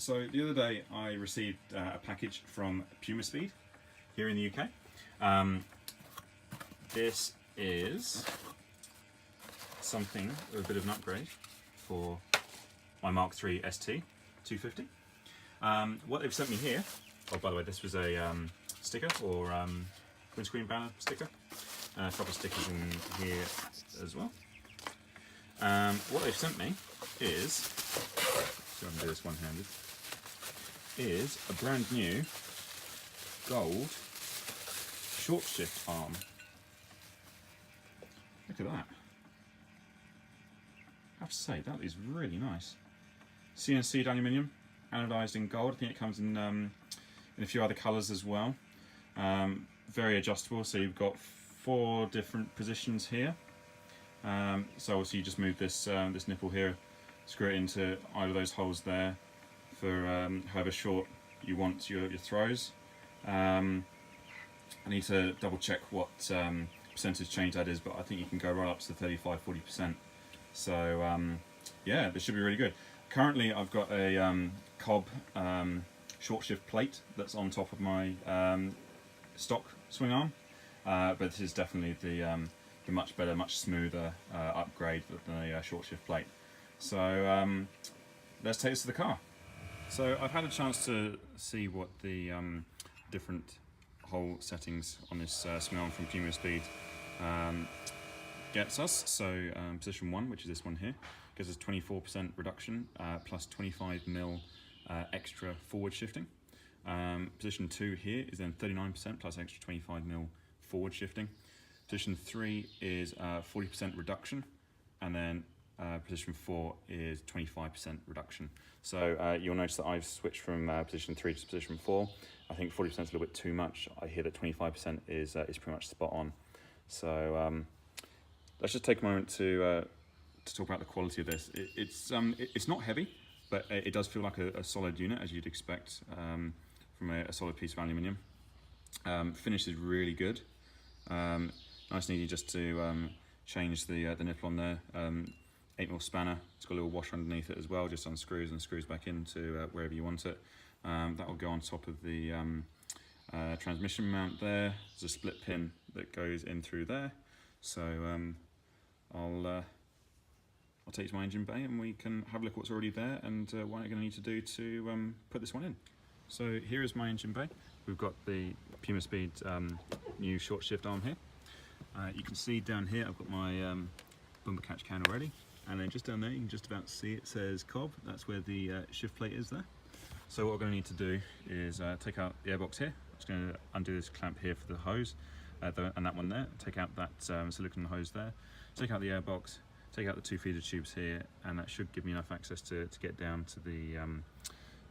So the other day I received a package from PumaSpeed here in the UK. This is something with a bit of an upgrade for my Mark III ST250. What they've sent me here, oh by the way this was a sticker or windscreen banner sticker, a couple of stickers in here as well. What they've sent me is, so I can do this one-handed, is a brand new gold short shift arm. Look at that. I have to say, that is really nice. CNC'd aluminium, anodized in gold. I think it comes in a few other colours as well. Very adjustable, so you've got 4 different positions here. So obviously you just move this this nipple here, screw it into either of those holes there for however short you want your throws. I need to double check what percentage change that is, but I think you can go right up to 35–40%. So yeah, this should be really good. Currently I've got a Cobb short shift plate that's on top of my stock swing arm, but this is definitely the much better, much smoother upgrade than a short shift plate. So let's take this to the car. So I've had a chance to see what the different hole settings on this swing arm from PumaSpeed gets us. So position 1, which is this one here, gives us 24% reduction plus 25mm extra forward shifting. Position 2 here is then 39% plus extra 25mm forward shifting. Position 3 is 40% reduction, and then position 4 is 25% reduction. So you'll notice that I've switched from position 3 to position 4. I think 40% is a little bit too much. I hear that 25% is pretty much spot on. So let's just take a moment to talk about the quality of this. It's not heavy, but it does feel like a solid unit, as you'd expect from a solid piece of aluminium. Finish is really good. Nice and easy just to change the nipple on there. 8mm spanner. It's got a little washer underneath it as well. Just unscrews and screws back into wherever you want it. That will go on top of the transmission mount there. There's a split pin that goes in through there. So I'll take you to my engine bay and we can have a look at what's already there and what I'm going to need to do to put this one in. So here is my engine bay. We've got the PumaSpeed new short shift arm here. You can see down here I've got my bumper catch can already, and then just down there you can just about see it says Cobb. That's where the shift plate is there. So what we're going to need to do is take out the airbox here. I'm just going to undo this clamp here for the hose and that one there. Take out that silicone hose there. Take out the airbox. Take out the 2 feeder tubes here, and that should give me enough access to get down to the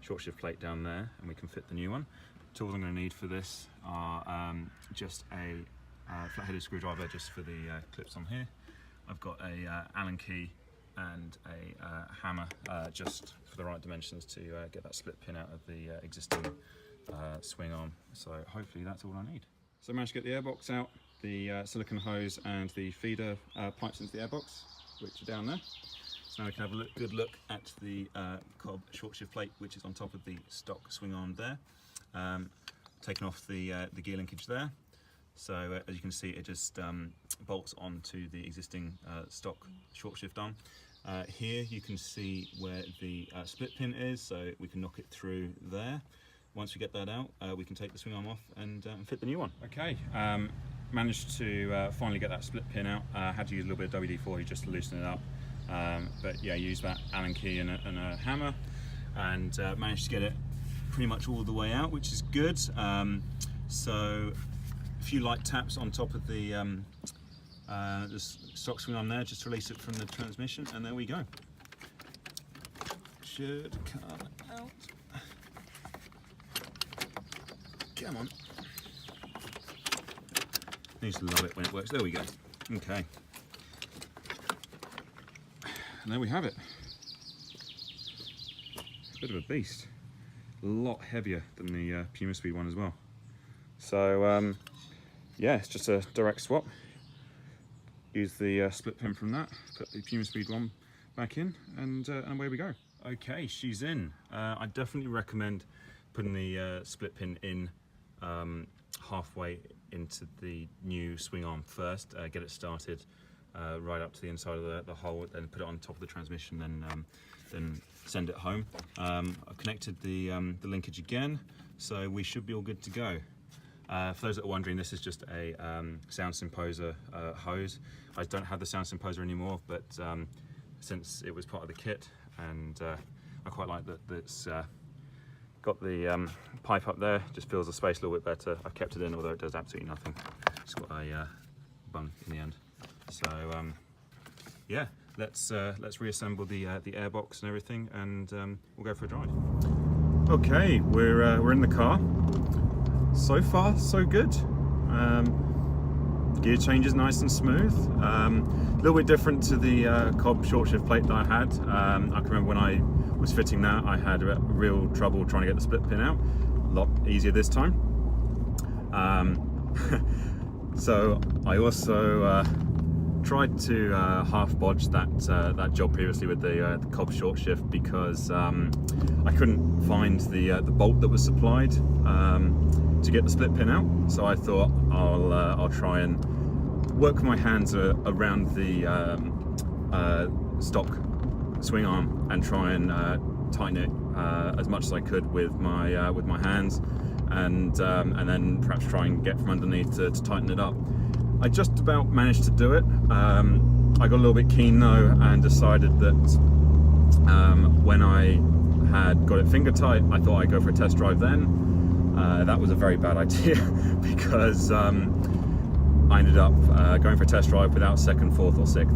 short shift plate down there, and we can fit the new one. Tools I'm going to need for this are just a flat-headed screwdriver just for the clips on here. I've got a Allen key and a hammer just for the right dimensions to get that split pin out of the existing swing arm. So hopefully that's all I need. So I managed to get the airbox out, the silicone hose and the feeder pipes into the airbox, which are down there. So now we can have a good look at the Cobb short shift plate, which is on top of the stock swing arm there. Taking off the gear linkage there. So as you can see, it just bolts onto the existing stock short shift arm. Here you can see where the split pin is, so we can knock it through there. Once we get that out, we can take the swing arm off and fit the new one. Okay, managed to finally get that split pin out. Had to use a little bit of WD-40 just to loosen it up. But yeah, use that Allen key and a hammer, and managed to get it pretty much all the way out, which is good. So a few light taps on top of the stock swing arm there, just to release it from the transmission, and there we go. Should come out. Come on. I used to love it when it works. There we go. Okay. And there we have it. Bit of a beast. A lot heavier than the PumaSpeed one as well. So yeah, it's just a direct swap. Use the split pin from that, put the PumaSpeed one back in, and away we go. Okay, she's in. I definitely recommend putting the split pin in halfway into the new swing arm first. Get it started right up to the inside of the hole, then put it on top of the transmission, then send it home. I've connected the linkage again, so we should be all good to go. For those that are wondering, this is just a sound symposer hose. I don't have the sound symposer anymore, but since it was part of the kit, and I quite like that it's got the pipe up there, just fills the space a little bit better. I've kept it in, although it does absolutely nothing. It's got a bung in the end. So yeah, let's reassemble the airbox and everything, and we'll go for a drive. Okay, we're in the car. So far, so good. Gear change is nice and smooth. A little bit different to the Cobb short shift plate that I had. I can remember when I was fitting that, I had real trouble trying to get the split pin out. A lot easier this time. So I also tried to half bodge that job previously with the Cobb short shift, because I couldn't find the bolt that was supplied to get the split pin out. So I thought I'll try and work my hands around the stock swing arm and try and tighten it as much as I could with my hands, and then perhaps try and get from underneath to tighten it up. I just about managed to do it. I got a little bit keen though, and decided that when I had got it finger tight, I thought I'd go for a test drive then. That was a very bad idea because I ended up going for a test drive without second, fourth or sixth.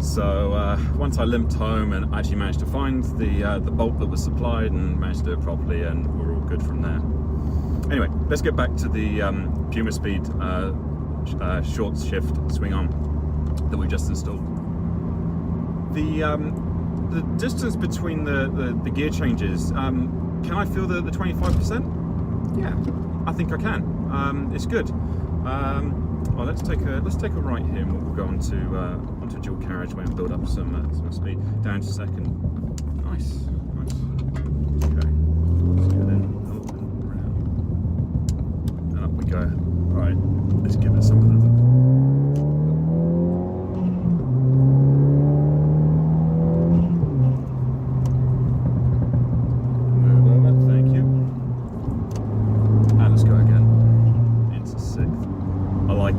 So once I limped home and actually managed to find the bolt that was supplied and managed to do it properly, and we're all good from there. Anyway, let's get back to the PumaSpeed short shift swing arm that we just installed. The distance between the gear changes, can I feel the 25%? Yeah, I think I can. It's good. Well, let's take a right here, and we'll go onto dual carriageway and build up some speed. Down to second. Nice. Okay. Let's go then up and round, and up we go. All right, let's give it some of that.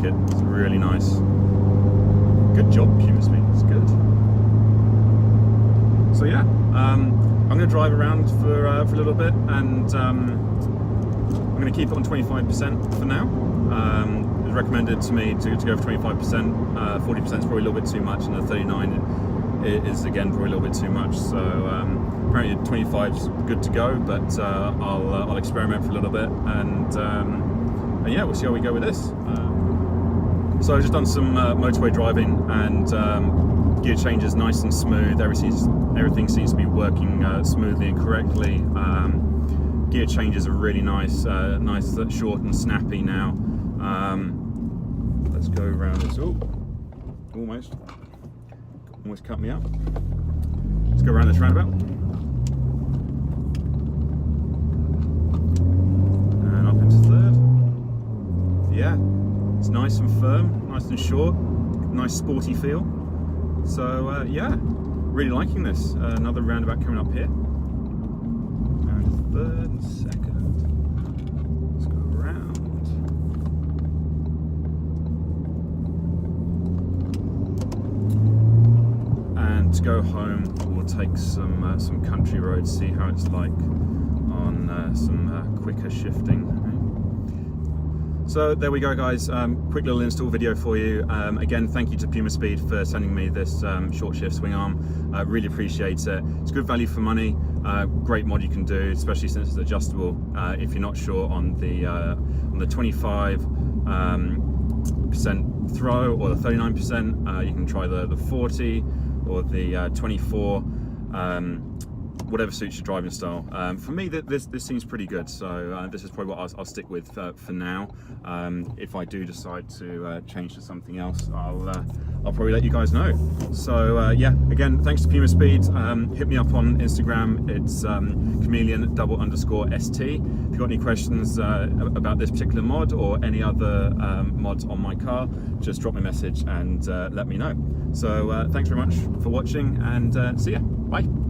It's really nice. Good job, PumaSpeed. It's good. So yeah, I'm going to drive around for a little bit, and I'm going to keep it on 25% for now. It was recommended to me to go for 25%. 40% is probably a little bit too much, and the 39 is again probably a little bit too much. So apparently 25 is good to go, but I'll experiment for a little bit, and yeah, we'll see how we go with this. So I've just done some motorway driving, and gear change is nice and smooth. Everything seems to be working smoothly and correctly. Gear changes are really nice, short and snappy now. Let's go around this. Oh, almost cut me up. Let's go around this roundabout. And up into third. Yeah. It's nice and firm, nice and short, nice sporty feel. So yeah, really liking this. Another roundabout coming up here. And third and second. Let's go around. And to go home, we'll take some country roads, see how it's like on some quicker shifting. So there we go, guys. Quick little install video for you. Again, thank you to PumaSpeed for sending me this short shift swing arm. Really appreciate it. It's good value for money. Great mod you can do, especially since it's adjustable. If you're not sure on the 25% throw or the 39%, you can try the 40 or the 24. whatever suits your driving style. For me, this seems pretty good, so this is probably what I'll stick with for now. If I do decide to change to something else, I'll probably let you guys know. So yeah, again, thanks to PumaSpeed. Hit me up on Instagram. It's chameleon_ST. If you've got any questions about this particular mod or any other mods on my car, just drop me a message and let me know. So thanks very much for watching, and see ya. Bye.